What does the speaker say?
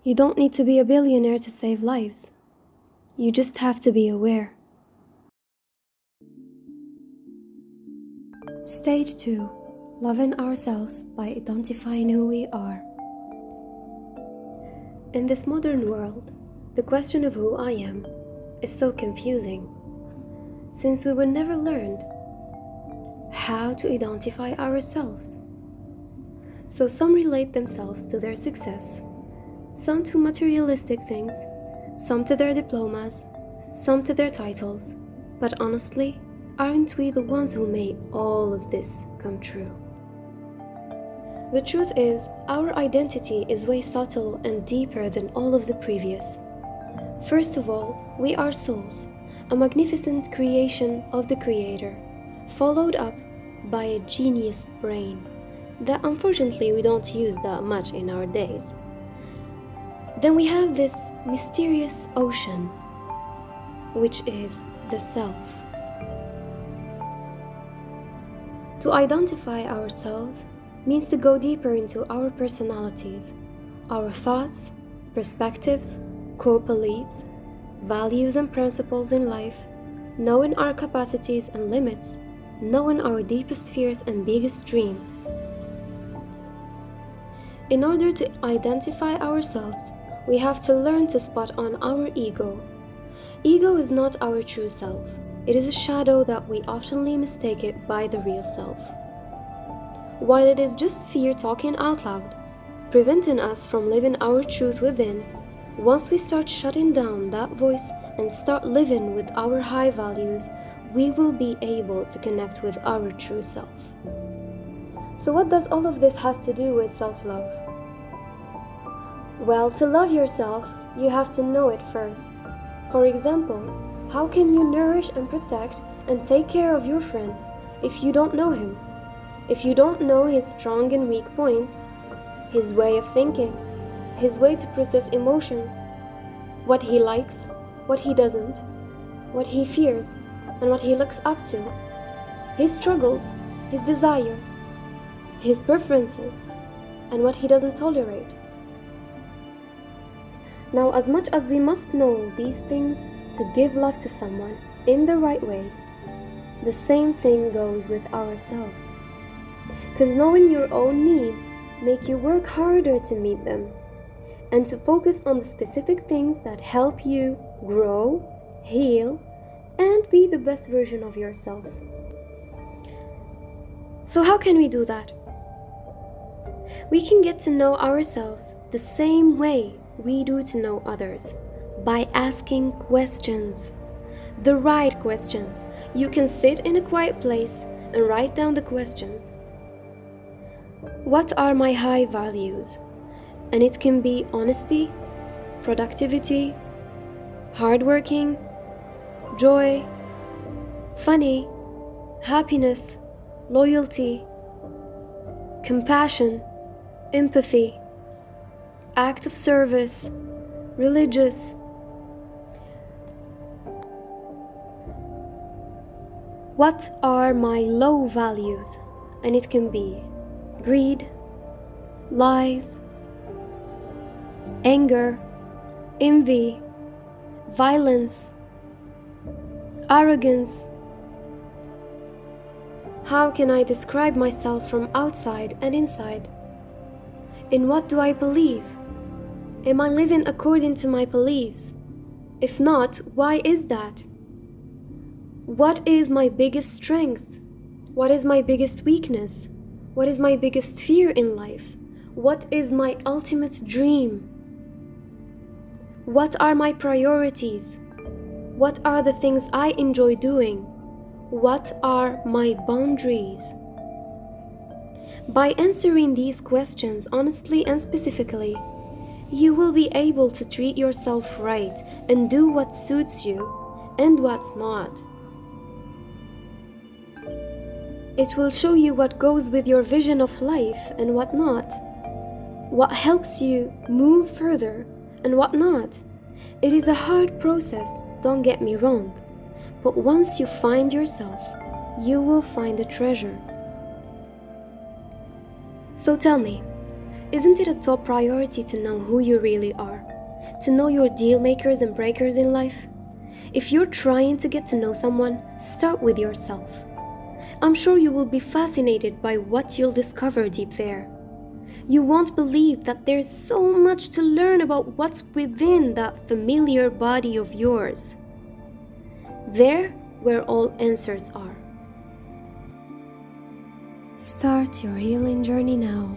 You don't need to be a billionaire to save lives. You just have to be aware. Stage 2. Loving ourselves by identifying who we are. In this modern world, the question of who I am is so confusing, since we were never learned how to identify ourselves. So some relate themselves to their success, some to materialistic things, some to their diplomas, some to their titles, but honestly, aren't we the ones who made all of this come true? The truth is, our identity is way subtle and deeper than all of the previous. First of all, we are souls, a magnificent creation of the Creator, followed up by a genius brain that unfortunately we don't use that much in our days. Then we have this mysterious ocean, which is the self. To identify ourselves means to go deeper into our personalities, our thoughts, perspectives, core beliefs, values and principles in life, knowing our capacities and limits, knowing our deepest fears and biggest dreams. In order to identify ourselves, we have to learn to spot on our ego. Ego is not our true self. It is a shadow that we oftenly mistake it by the real self. While it is just fear talking out loud, preventing us from living our truth within, once we start shutting down that voice and start living with our high values, we will be able to connect with our true self. So what does all of this has to do with self-love? Well, to love yourself, you have to know it first. For example, how can you nourish and protect and take care of your friend if you don't know him? If you don't know his strong and weak points, his way of thinking, his way to process emotions, what he likes, what he doesn't, what he fears, and what he looks up to, his struggles, his desires, his preferences, and what he doesn't tolerate. Now, as much as we must know these things to give love to someone in the right way, the same thing goes with ourselves. Because knowing your own needs make you work harder to meet them and to focus on the specific things that help you grow, heal, and be the best version of yourself. So how can we do that? We can get to know ourselves the same way we do to know others, by asking questions. The right questions. You can sit in a quiet place and write down the questions. What are my high values? And it can be honesty, productivity, hardworking, joy, funny, happiness, loyalty, compassion, empathy, act of service, religious. What are my low values? And it can be greed, lies, anger, envy, violence, arrogance. How can I describe myself from outside and inside? In what do I believe? Am I living according to my beliefs? If not, why is that? What is my biggest strength? What is my biggest weakness? What is my biggest fear in life? What is my ultimate dream? What are my priorities? What are the things I enjoy doing? What are my boundaries? By answering these questions honestly and specifically, you will be able to treat yourself right and do what suits you and what's not. It will show you what goes with your vision of life and what not, what helps you move further and what not. It is a hard process, don't get me wrong, but once you find yourself, you will find a treasure. So tell me, isn't it a top priority to know who you really are? To know your deal makers and breakers in life? If you're trying to get to know someone, start with yourself. I'm sure you will be fascinated by what you'll discover deep there. You won't believe that there's so much to learn about what's within that familiar body of yours. There, where all answers are. Start your healing journey now.